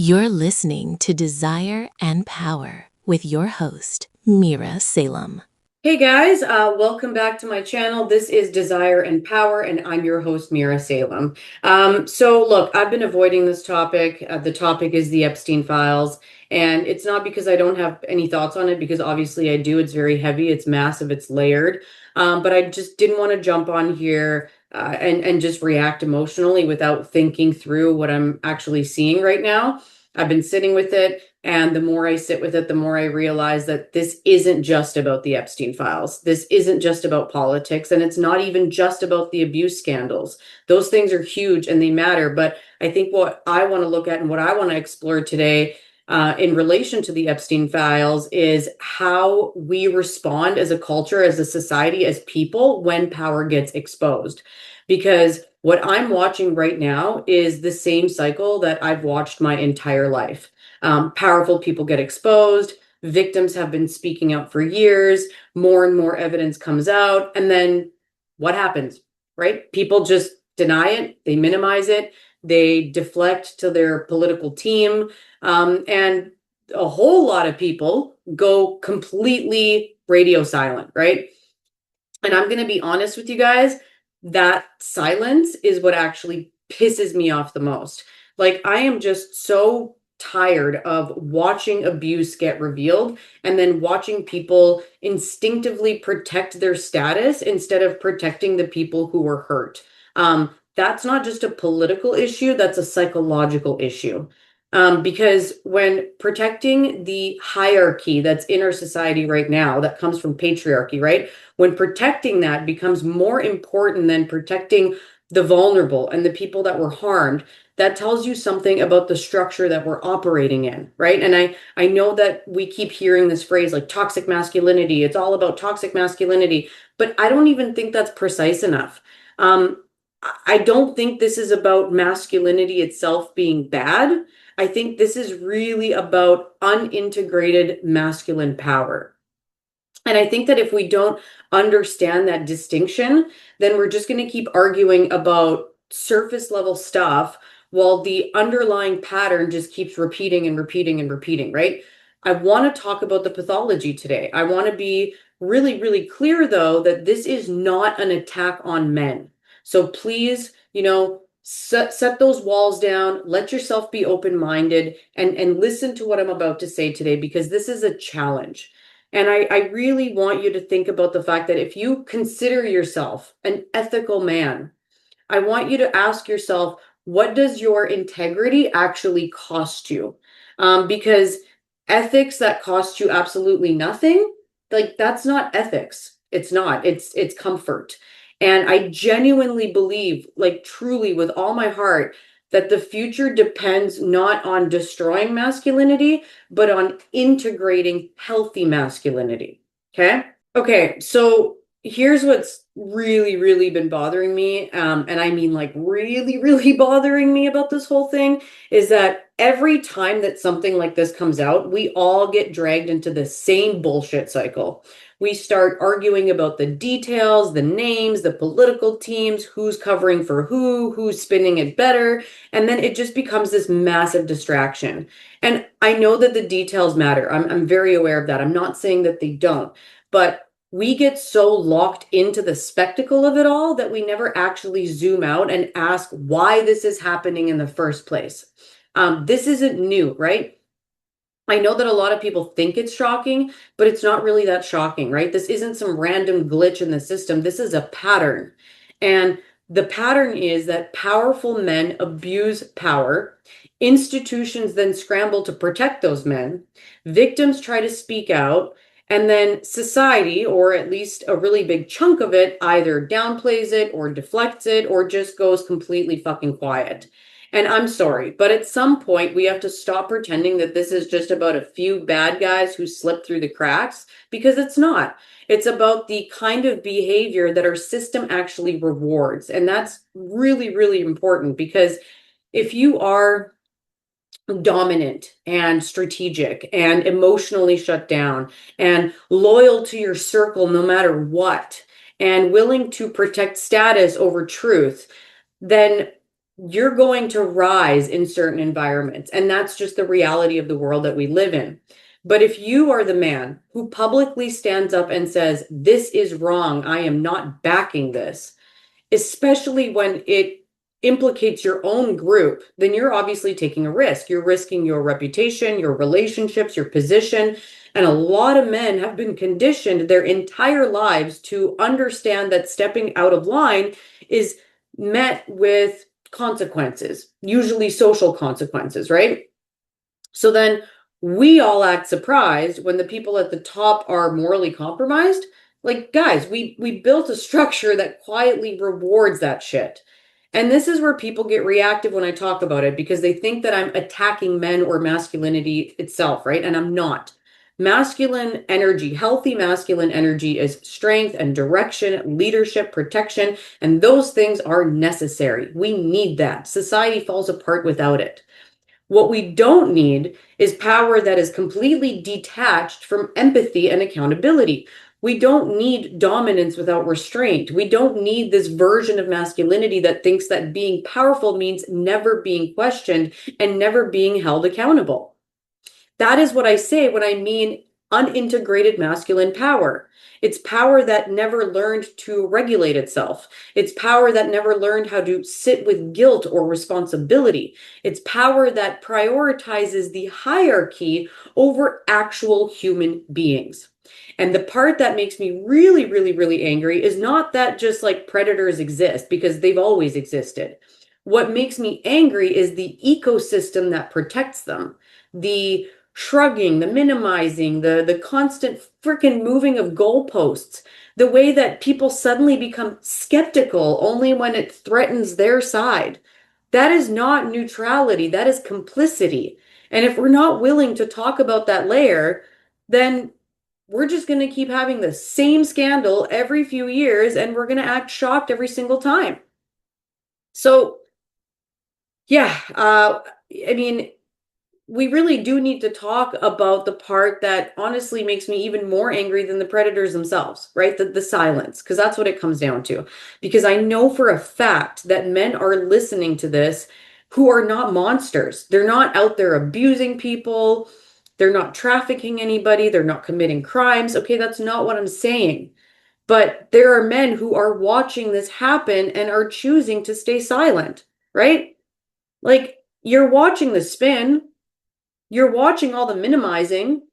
You're listening to Desire and Power with your host, Mira Salem. Hey guys, welcome back to my channel. This is Desire and Power, and I'm your host, Mira Salem. So look, I've been avoiding this topic. The topic is the Epstein files, and it's not because I don't have any thoughts on it, because obviously I do. It's very heavy, it's massive, it's layered. But I just didn't want to jump on here and just react emotionally without thinking through what I'm actually seeing right now. I've been sitting with it. And the more I sit with it, the more I realize that this isn't just about the Epstein files. This isn't just about politics. And it's not even just about the abuse scandals. Those things are huge and they matter. But I think what I want to look at and what I want to explore today in relation to the Epstein files is how we respond as a culture, as a society, as people when power gets exposed. Because what I'm watching right now is the same cycle that I've watched my entire life. Powerful people get exposed. Victims have been speaking out for years. More and more evidence comes out. And then what happens, right? People just deny it. They minimize it. They deflect to their political team. And a whole lot of people go completely radio silent, right? And I'm going to be honest with you guys, that silence is what actually pisses me off the most. Like, I am just so tired of watching abuse get revealed and then watching people instinctively protect their status instead of protecting the people who were hurt. That's not just a political issue, that's a psychological issue. Because when protecting the hierarchy that's in our society right now, that comes from patriarchy, right? When protecting that becomes more important than protecting the vulnerable and the people that were harmed, that tells you something about the structure that we're operating in, right? And I know that we keep hearing this phrase like toxic masculinity. It's all about toxic masculinity, but I don't even think that's precise enough. I don't think this is about masculinity itself being bad. I think this is really about unintegrated masculine power. And I think that if we don't understand that distinction, then we're just going to keep arguing about surface level stuff while the underlying pattern just keeps repeating and repeating and repeating, right? I want to talk about the pathology today. I want to be really, really clear, though, that this is not an attack on men. So please, set those walls down, let yourself be open-minded, and listen to what I'm about to say today, because this is a challenge. And I really want you to think about the fact that if you consider yourself an ethical man, I want you to ask yourself, what does your integrity actually cost you? Because ethics that cost you absolutely nothing, like that's not ethics. It's not. It's comfort. And I genuinely believe, like truly with all my heart, that the future depends not on destroying masculinity, but on integrating healthy masculinity. Okay? Okay, so here's what's really, really been bothering me, and I mean like really, really bothering me about this whole thing, is that every time that something like this comes out, we all get dragged into the same bullshit cycle. We start arguing about the details, the names, the political teams, who's covering for who's spinning it better, and then it just becomes this massive distraction. And I know that the details matter. I'm very aware of that. I'm not saying that they don't, but we get so locked into the spectacle of it all that we never actually zoom out and ask why this is happening in the first place. This isn't new, right? I know that a lot of people think it's shocking, but it's not really that shocking, right? This isn't some random glitch in the system. This is a pattern. And the pattern is that powerful men abuse power. Institutions then scramble to protect those men. Victims try to speak out. And then society, or at least a really big chunk of it, either downplays it or deflects it or just goes completely fucking quiet. And I'm sorry, but at some point we have to stop pretending that this is just about a few bad guys who slip through the cracks, because it's not. It's about the kind of behavior that our system actually rewards. And that's really, really important, because if you are dominant and strategic and emotionally shut down and loyal to your circle no matter what, and willing to protect status over truth, then you're going to rise in certain environments. And that's just the reality of the world that we live in. But if you are the man who publicly stands up and says, this is wrong, I am not backing this, especially when it implicates your own group, then you're obviously taking a risk. You're risking your reputation, your relationships, your position. And a lot of men have been conditioned their entire lives to understand that stepping out of line is met with consequences, usually social consequences, right? So then we all act surprised when the people at the top are morally compromised. Like, guys, we built a structure that quietly rewards that shit. And this is where people get reactive when I talk about it because they think that I'm attacking men or masculinity itself, right? And I'm not. Masculine energy, healthy masculine energy is strength and direction, leadership, protection, and those things are necessary. We need that. Society falls apart without it. What we don't need is power that is completely detached from empathy and accountability. We don't need dominance without restraint. We don't need this version of masculinity that thinks that being powerful means never being questioned and never being held accountable. That is what I say when I mean unintegrated masculine power. It's power that never learned to regulate itself. It's power that never learned how to sit with guilt or responsibility. It's power that prioritizes the hierarchy over actual human beings. And the part that makes me really, really, really angry is not that just like predators exist, because they've always existed. What makes me angry is the ecosystem that protects them, the shrugging, the minimizing, the constant freaking moving of goalposts, the way that people suddenly become skeptical only when it threatens their side. That is not neutrality, that is complicity. And if we're not willing to talk about that layer, then we're just going to keep having the same scandal every few years and we're going to act shocked every single time. So, yeah, I mean, we really do need to talk about the part that honestly makes me even more angry than the predators themselves, right? The silence, because that's what it comes down to. Because I know for a fact that men are listening to this who are not monsters. They're not out there abusing people. They're not trafficking anybody. They're not committing crimes. Okay, that's not what I'm saying. But there are men who are watching this happen and are choosing to stay silent, right? Like, you're watching the spin. You're watching all the minimizing.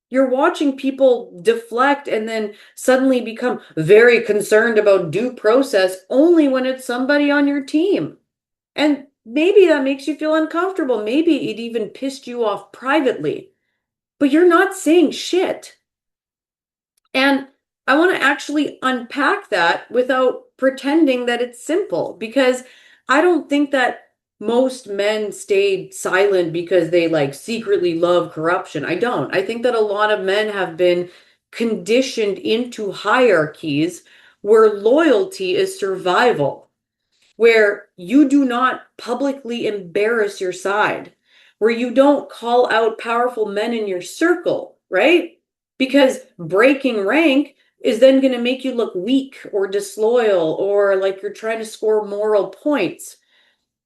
You're watching people deflect and then suddenly become very concerned about due process only when it's somebody on your team. And maybe that makes you feel uncomfortable. Maybe it even pissed you off privately, but you're not saying shit. And I want to actually unpack that without pretending that it's simple because I don't think that most men stayed silent because they like secretly love corruption. I don't. I think that a lot of men have been conditioned into hierarchies where loyalty is survival, where you do not publicly embarrass your side, where you don't call out powerful men in your circle, right? Because breaking rank is then going to make you look weak or disloyal or like you're trying to score moral points.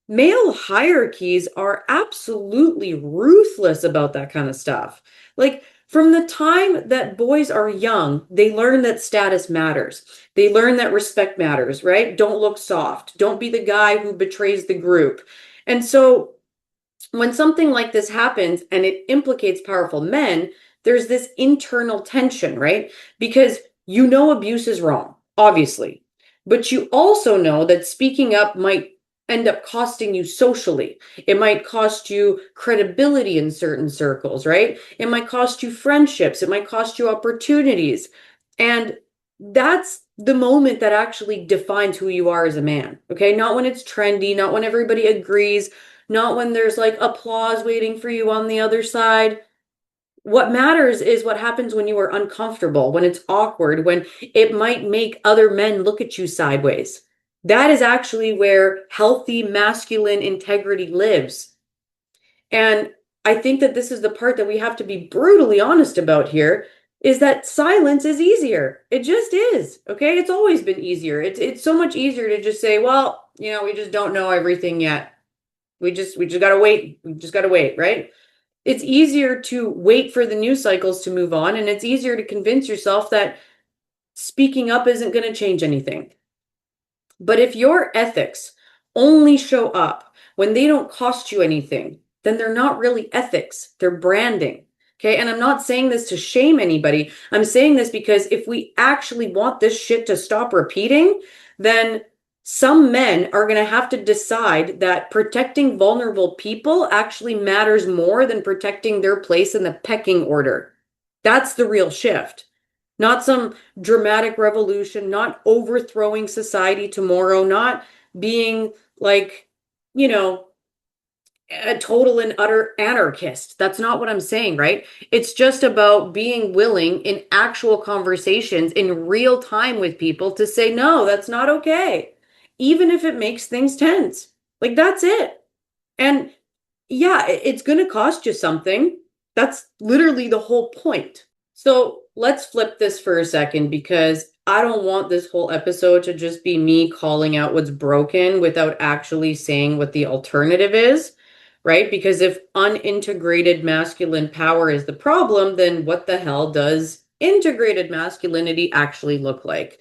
Male hierarchies are absolutely ruthless about that kind of stuff. Like, from the time that boys are young, they learn that status matters. They learn that respect matters, right? Don't look soft. Don't be the guy who betrays the group. And so when something like this happens and it implicates powerful men, there's this internal tension, right? Because you know abuse is wrong, obviously, but you also know that speaking up might end up costing you socially. It might cost you credibility in certain circles, right? It might cost you friendships. It might cost you opportunities. And that's the moment that actually defines who you are as a man, okay? Not when it's trendy, not when everybody agrees, not when there's like applause waiting for you on the other side. What matters is what happens when you are uncomfortable, when it's awkward, when it might make other men look at you sideways. That is actually where healthy masculine integrity lives. And I think that this is the part that we have to be brutally honest about here is that silence is easier. It just is. Okay? It's always been easier. It's so much easier to just say, well, we just don't know everything yet. We just gotta wait. We just gotta wait, right? It's easier to wait for the news cycles to move on, and it's easier to convince yourself that speaking up isn't going to change anything. But if your ethics only show up when they don't cost you anything, then they're not really ethics, they're branding. Okay. And I'm not saying this to shame anybody. I'm saying this because if we actually want this shit to stop repeating, then some men are going to have to decide that protecting vulnerable people actually matters more than protecting their place in the pecking order. That's the real shift. Not some dramatic revolution, not overthrowing society tomorrow, not being like, you know, a total and utter anarchist. That's not what I'm saying, right? It's just about being willing in actual conversations in real time with people to say, no, that's not okay, even if it makes things tense. Like, that's it. And yeah, it's going to cost you something. That's literally the whole point. So let's flip this for a second because I don't want this whole episode to just be me calling out what's broken without actually saying what the alternative is, right? Because if unintegrated masculine power is the problem, then what the hell does integrated masculinity actually look like?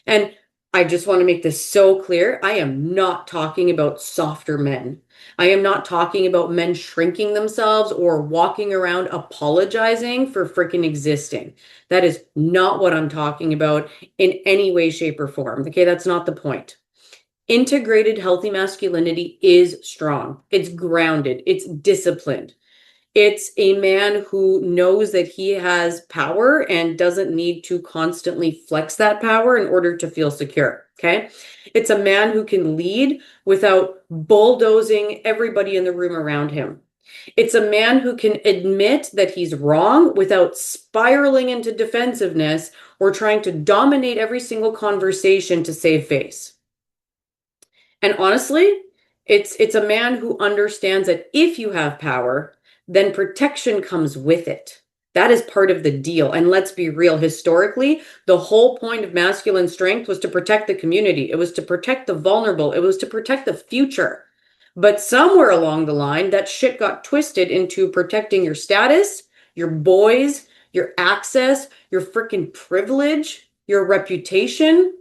And I just want to make this so clear. I am not talking about softer men. I am not talking about men shrinking themselves or walking around apologizing for freaking existing. That is not what I'm talking about in any way, shape, or form. Okay, that's not the point. Integrated healthy masculinity is strong, it's grounded, it's disciplined. It's a man who knows that he has power and doesn't need to constantly flex that power in order to feel secure. Okay. It's a man who can lead without bulldozing everybody in the room around him. It's a man who can admit that he's wrong without spiraling into defensiveness or trying to dominate every single conversation to save face. And honestly, it's a man who understands that if you have power, then protection comes with it. That is part of the deal. And let's be real, historically, the whole point of masculine strength was to protect the community. It was to protect the vulnerable. It was to protect the future. But somewhere along the line, that shit got twisted into protecting your status, your boys, your access, your freaking privilege, your reputation.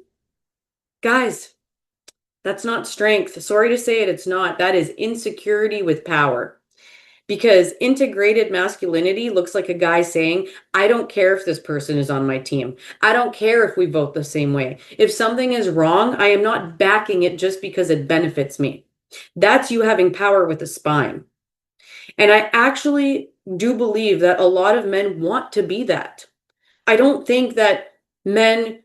Guys, that's not strength. Sorry to say it, it's not. That is insecurity with power. Because integrated masculinity looks like a guy saying, I don't care if this person is on my team. I don't care if we vote the same way. If something is wrong, I am not backing it just because it benefits me. That's you having power with a spine. And I actually do believe that a lot of men want to be that. I don't think that men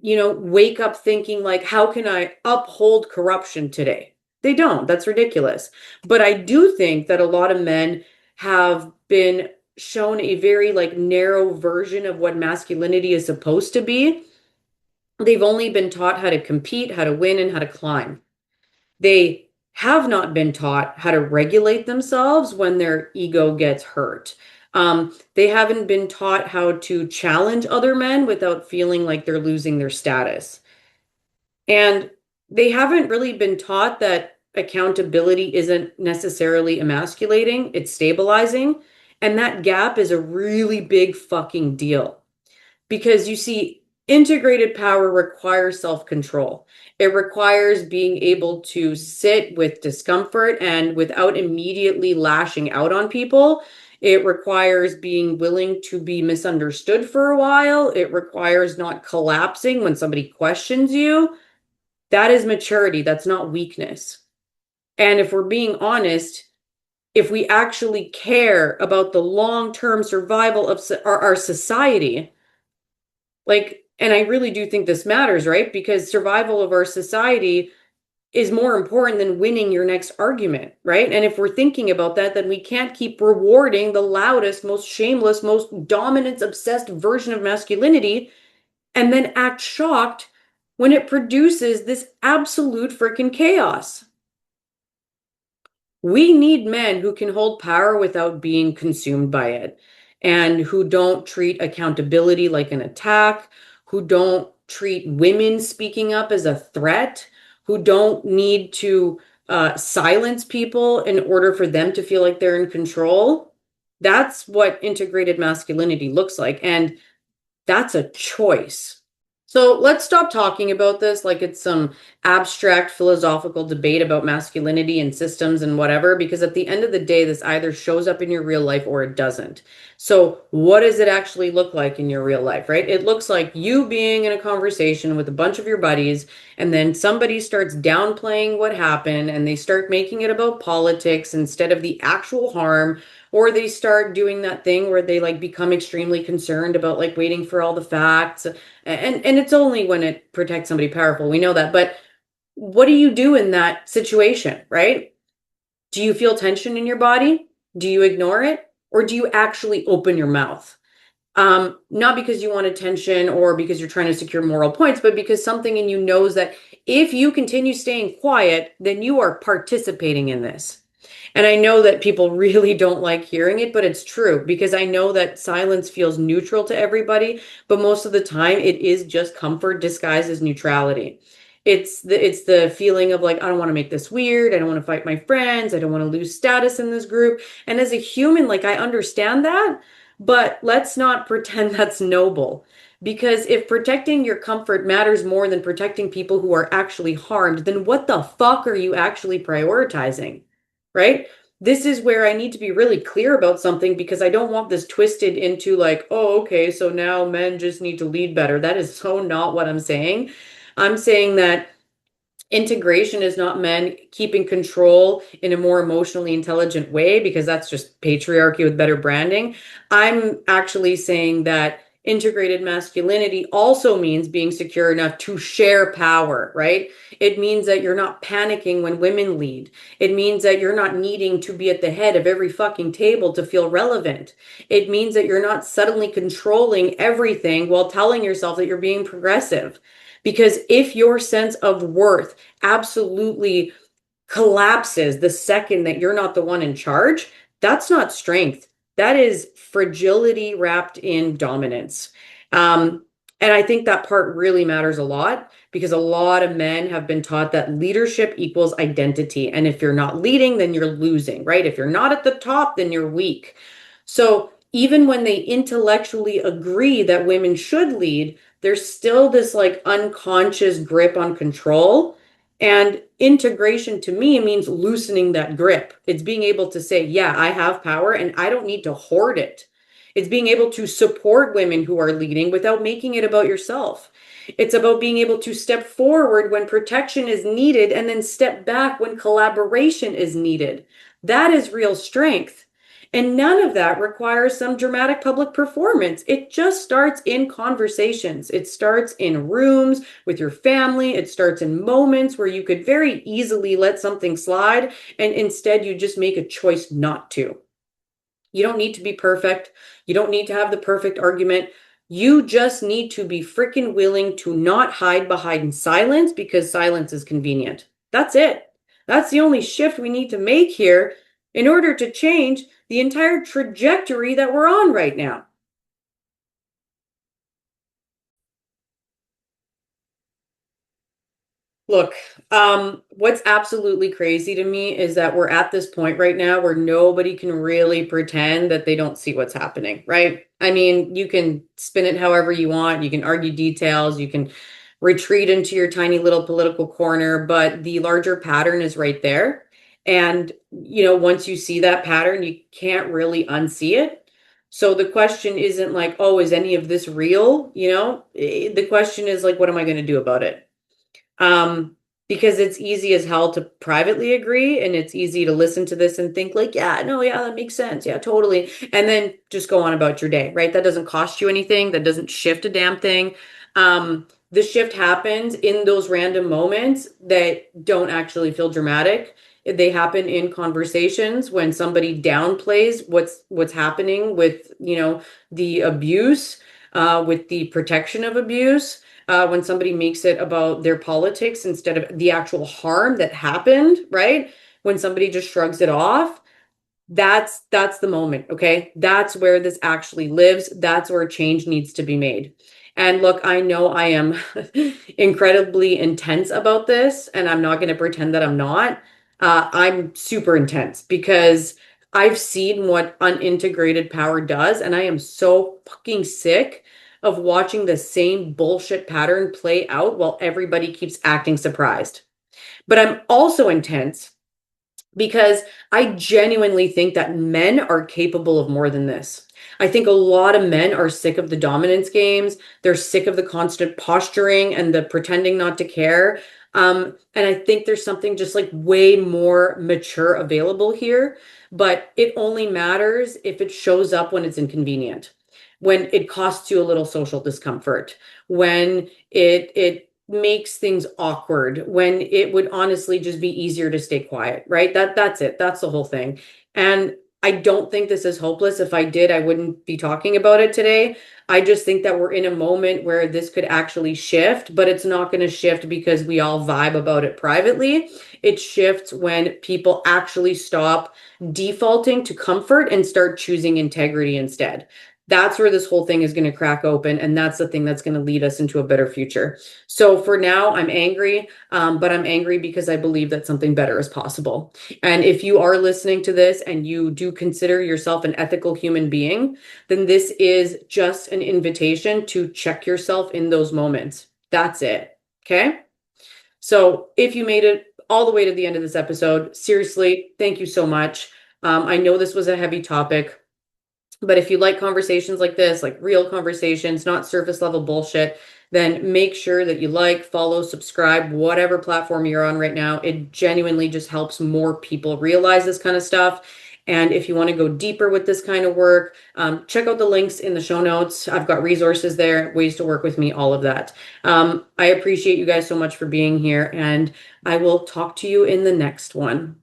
wake up thinking like, how can I uphold corruption today? They don't. That's ridiculous. But I do think that a lot of men have been shown a very like narrow version of what masculinity is supposed to be. They've only been taught how to compete, how to win, and how to climb. They have not been taught how to regulate themselves when their ego gets hurt. They haven't been taught how to challenge other men without feeling like they're losing their status. And they haven't really been taught that accountability isn't necessarily emasculating, it's stabilizing. And that gap is a really big fucking deal. Because you see, integrated power requires self-control. It requires being able to sit with discomfort and without immediately lashing out on people. It requires being willing to be misunderstood for a while. It requires not collapsing when somebody questions you. That is maturity. That's not weakness. And if we're being honest, if we actually care about the long-term survival of our society, like, and I really do think this matters, right? Because survival of our society is more important than winning your next argument, right? And if we're thinking about that, then we can't keep rewarding the loudest, most shameless, most dominance obsessed version of masculinity and then act shocked when it produces this absolute freaking chaos. We need men who can hold power without being consumed by it and who don't treat accountability like an attack, who don't treat women speaking up as a threat, who don't need to silence people in order for them to feel like they're in control. That's what integrated masculinity looks like. And that's a choice. So let's stop talking about this like it's some abstract philosophical debate about masculinity and systems and whatever, because at the end of the day, this either shows up in your real life or it doesn't. So, what does it actually look like in your real life, right? It looks like you being in a conversation with a bunch of your buddies, and then somebody starts downplaying what happened and they start making it about politics instead of the actual harm, or they start doing that thing where they like become extremely concerned about like waiting for all the facts, and it's only when it protects somebody powerful, we know that. But what do you do in that situation, right? Do you feel tension in your body? Do you ignore it, or do you actually open your mouth? Not because you want attention or because you're trying to secure moral points, but because something in you knows that if you continue staying quiet, then you are participating in this. And I know that people really don't like hearing it, but it's true because I know that silence feels neutral to everybody, but most of the time it is just comfort disguised as neutrality. It's the feeling of like, I don't want to make this weird. I don't want to fight my friends. I don't want to lose status in this group. And as a human, like I understand that, but let's not pretend that's noble. Because if protecting your comfort matters more than protecting people who are actually harmed, then what the fuck are you actually prioritizing? Right? This is where I need to be really clear about something because I don't want this twisted into like, oh, okay, so now men just need to lead better. That is so not what I'm saying. I'm saying that integration is not men keeping control in a more emotionally intelligent way because that's just patriarchy with better branding. I'm actually saying that integrated masculinity also means being secure enough to share power, right? It means that you're not panicking when women lead. It means that you're not needing to be at the head of every fucking table to feel relevant. It means that you're not suddenly controlling everything while telling yourself that you're being progressive. Because if your sense of worth absolutely collapses the second that you're not the one in charge, that's not strength. That is fragility wrapped in dominance. Um, and I think that part really matters a lot because a lot of men have been taught that leadership equals identity. And if you're not leading, then you're losing, right? If you're not at the top, then you're weak. So even when they intellectually agree that women should lead, there's still this like unconscious grip on control. And integration to me means loosening that grip. It's being able to say, yeah, I have power and I don't need to hoard it. It's being able to support women who are leading without making it about yourself. It's about being able to step forward when protection is needed and then step back when collaboration is needed. That is real strength. And none of that requires some dramatic public performance. It just starts in conversations. It starts in rooms with your family. It starts in moments where you could very easily let something slide, and instead you just make a choice not to. You don't need to be perfect. You don't need to have the perfect argument. You just need to be freaking willing to not hide behind silence because silence is convenient. That's it. That's the only shift we need to make here in order to change the entire trajectory that we're on right now. Look, what's absolutely crazy to me is that we're at this point right now where nobody can really pretend that they don't see what's happening, right? I mean, you can spin it however you want, you can argue details, you can retreat into your tiny little political corner, but the larger pattern is right there. And, once you see that pattern, you can't really unsee it. So the question isn't like, oh, is any of this real? The question is like, what am I going to do about it? um, because it's easy as hell to privately agree and it's easy to listen to this and think like, yeah, no, yeah, that makes sense. Yeah, totally. And then just go on about your day, right? That doesn't cost you anything. That doesn't shift a damn thing. The shift happens in those random moments that don't actually feel dramatic. They happen in conversations when somebody downplays what's happening with, the abuse, with the protection of abuse, when somebody makes it about their politics instead of the actual harm that happened, right? When somebody just shrugs it off, that's the moment, okay? That's where this actually lives. That's where change needs to be made. And look, I know I am incredibly intense about this, and I'm not going to pretend that I'm not. I'm super intense because I've seen what unintegrated power does, and I am so fucking sick of watching the same bullshit pattern play out while everybody keeps acting surprised. But I'm also intense because I genuinely think that men are capable of more than this. I think a lot of men are sick of the dominance games. They're sick of the constant posturing and the pretending not to care. And I think there's something just like way more mature available here, but it only matters if it shows up when it's inconvenient, when it costs you a little social discomfort, when it makes things awkward, when it would honestly just be easier to stay quiet, right? That's it. That's the whole thing. And I don't think this is hopeless. If I did, I wouldn't be talking about it today. I just think that we're in a moment where this could actually shift, but it's not going to shift because we all vibe about it privately. It shifts when people actually stop defaulting to comfort and start choosing integrity instead. That's where this whole thing is going to crack open. And that's the thing that's going to lead us into a better future. So for now, I'm angry, but I'm angry because I believe that something better is possible. And if you are listening to this and you do consider yourself an ethical human being, then this is just an invitation to check yourself in those moments. That's it. Okay. So if you made it all the way to the end of this episode, seriously, thank you so much. I know this was a heavy topic. But if you like conversations like this, like real conversations, not surface level bullshit, then make sure that you like, follow, subscribe, whatever platform you're on right now. It genuinely just helps more people realize this kind of stuff. And if you want to go deeper with this kind of work, check out the links in the show notes. I've got resources there, ways to work with me, all of that. I appreciate you guys so much for being here, and I will talk to you in the next one.